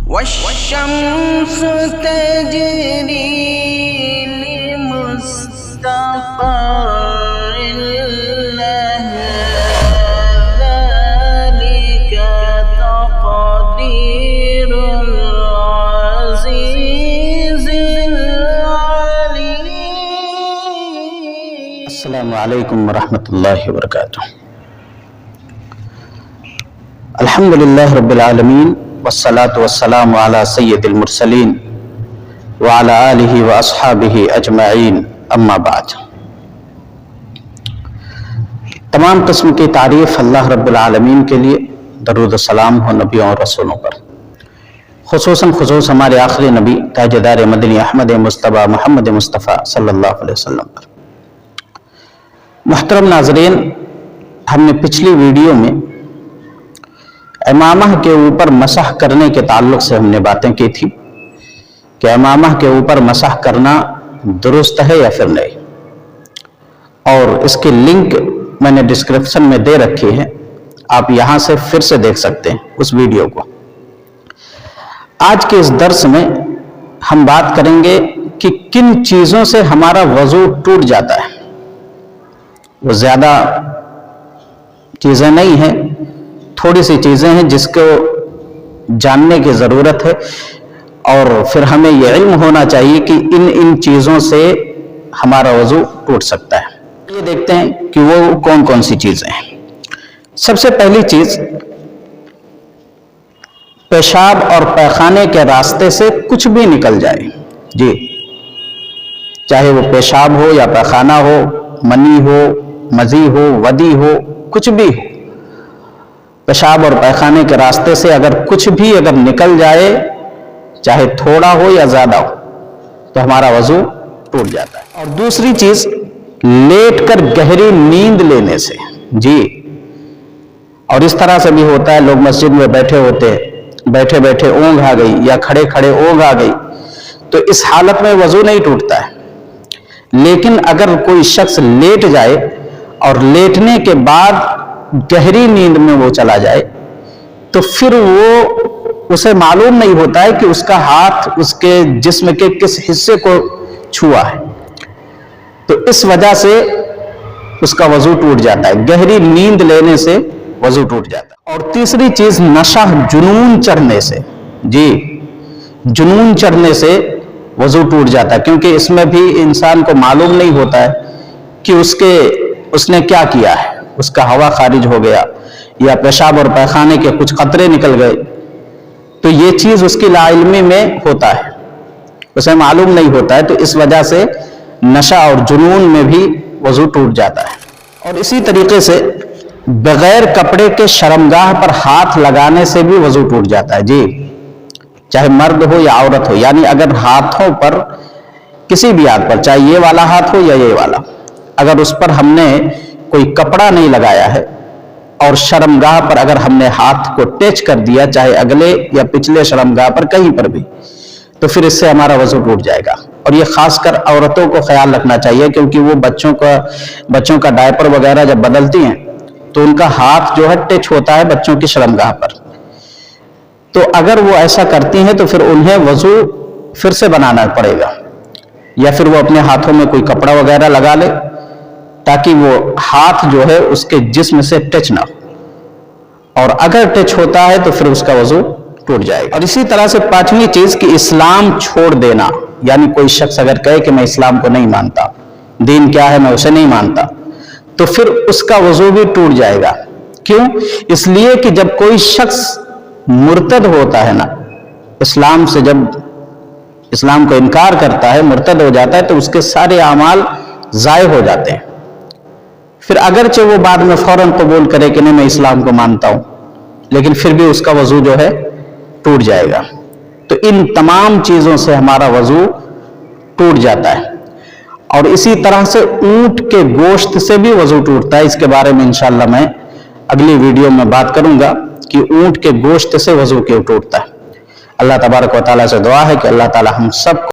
والشمس تجري لمستقر لها ذلك تقدير العزيز العليم. السلام علیکم ورحمۃ اللہ وبرکاتہ. الحمد للہ رب العالمین والصلاة والسلام علی سید المرسلین وعلی آلہ واصحابہ اجمعین، اما بعد. تمام قسم کی تعریف اللہ رب العالمین کے لیے، درود و سلام ہو نبیوں اور رسولوں پر، خصوصاً ہمارے آخری نبی تاجدار مدنی احمد مصطفیٰ محمد مصطفیٰ صلی اللہ علیہ وسلم پر. محترم ناظرین، ہم نے پچھلی ویڈیو میں امامہ کے اوپر مسح کرنے کے تعلق سے ہم نے باتیں کی تھی کہ امامہ کے اوپر مسح کرنا درست ہے یا پھر نہیں، اور اس کی لنک میں نے ڈسکرپشن میں دے رکھی ہے، آپ یہاں سے پھر سے دیکھ سکتے ہیں اس ویڈیو کو. آج کے اس درس میں ہم بات کریں گے کہ کن چیزوں سے ہمارا وضو ٹوٹ جاتا ہے. وہ زیادہ چیزیں نہیں ہیں، تھوڑی سی چیزیں ہیں جس کو جاننے کی ضرورت ہے، اور پھر ہمیں یہ علم ہونا چاہیے کہ ان چیزوں سے ہمارا وضو ٹوٹ سکتا ہے. یہ دیکھتے ہیں کہ وہ کون کون سی چیزیں ہیں. سب سے پہلی چیز، پیشاب اور پیخانے کے راستے سے کچھ بھی نکل جائے. جی، چاہے وہ پیشاب ہو یا پیخانہ ہو، منی ہو، مزی ہو، ودی ہو، کچھ بھی ہو، پیشاب اور پیخانے کے راستے سے اگر کچھ بھی نکل جائے، چاہے تھوڑا ہو یا زیادہ ہو، تو ہمارا وضو ٹوٹ جاتا ہے. اور دوسری چیز، لیٹ کر گہری نیند لینے سے. جی، اور اس طرح سے بھی ہوتا ہے، لوگ مسجد میں بیٹھے ہوتے ہیں، بیٹھے بیٹھے اونگ آ گئی یا کھڑے کھڑے اونگ آ گئی، تو اس حالت میں وضو نہیں ٹوٹتا ہے. لیکن اگر کوئی شخص لیٹ جائے اور لیٹنے کے بعد گہری نیند میں وہ چلا جائے، تو پھر وہ اسے معلوم نہیں ہوتا ہے کہ اس کا ہاتھ اس کے جسم کے کس حصے کو چھوا ہے، تو اس وجہ سے اس کا وضو ٹوٹ جاتا ہے. گہری نیند لینے سے وضو ٹوٹ جاتا ہے. اور تیسری چیز، نشہ، جنون چڑھنے سے. جی، جنون چڑھنے سے وضو ٹوٹ جاتا ہے، کیونکہ اس میں بھی انسان کو معلوم نہیں ہوتا ہے کہ اس نے کیا کیا ہے. اس کا ہوا خارج ہو گیا یا پیشاب اور پیخانے کے کچھ قطرے نکل گئے، تو یہ چیز اس کی لا علمی میں ہوتا ہے، اسے معلوم نہیں ہوتا ہے، تو اس وجہ سے نشہ اور جنون میں بھی وضو ٹوٹ جاتا ہے. اور اسی طریقے سے بغیر کپڑے کے شرمگاہ پر ہاتھ لگانے سے بھی وضو ٹوٹ جاتا ہے. جی، چاہے مرد ہو یا عورت ہو، یعنی اگر ہاتھوں پر، کسی بھی ہاتھ پر، چاہے یہ والا ہاتھ ہو یا یہ والا، اگر اس پر ہم نے کوئی کپڑا نہیں لگایا ہے اور شرمگاہ پر اگر ہم نے ہاتھ کو ٹچ کر دیا، چاہے اگلے یا پچھلے شرمگاہ پر، کہیں پر بھی، تو پھر اس سے ہمارا وضو ٹوٹ جائے گا. اور یہ خاص کر عورتوں کو خیال رکھنا چاہیے، کیونکہ وہ بچوں کا ڈائپر وغیرہ جب بدلتی ہیں تو ان کا ہاتھ جو ہے ٹچ ہوتا ہے بچوں کی شرمگاہ پر. تو اگر وہ ایسا کرتی ہیں تو پھر انہیں وضو پھر سے بنانا پڑے گا، یا پھر وہ اپنے ہاتھوں میں کوئی کپڑا وغیرہ لگا لے تاکہ وہ ہاتھ جو ہے اس کے جسم سے ٹچ نہ ہو، اور اگر ٹچ ہوتا ہے تو پھر اس کا وضو ٹوٹ جائے گا. اور اسی طرح سے پانچویں چیز کہ اسلام چھوڑ دینا، یعنی کوئی شخص اگر کہے کہ میں اسلام کو نہیں مانتا، دین کیا ہے میں اسے نہیں مانتا، تو پھر اس کا وضو بھی ٹوٹ جائے گا. کیوں؟ اس لیے کہ جب کوئی شخص مرتد ہوتا ہے نا، اسلام سے جب اسلام کو انکار کرتا ہے، مرتد ہو جاتا ہے، تو اس کے سارے اعمال ضائع ہو جاتے ہیں. پھر اگرچہ وہ بعد میں فوراً قبول کرے کہ نہیں میں اسلام کو مانتا ہوں، لیکن پھر بھی اس کا وضو جو ہے ٹوٹ جائے گا. تو ان تمام چیزوں سے ہمارا وضو ٹوٹ جاتا ہے. اور اسی طرح سے اونٹ کے گوشت سے بھی وضو ٹوٹتا ہے. اس کے بارے میں انشاءاللہ میں اگلی ویڈیو میں بات کروں گا کہ اونٹ کے گوشت سے وضو کیوں ٹوٹتا ہے. اللہ تبارک و تعالیٰ سے دعا ہے کہ اللہ تعالیٰ ہم سب کو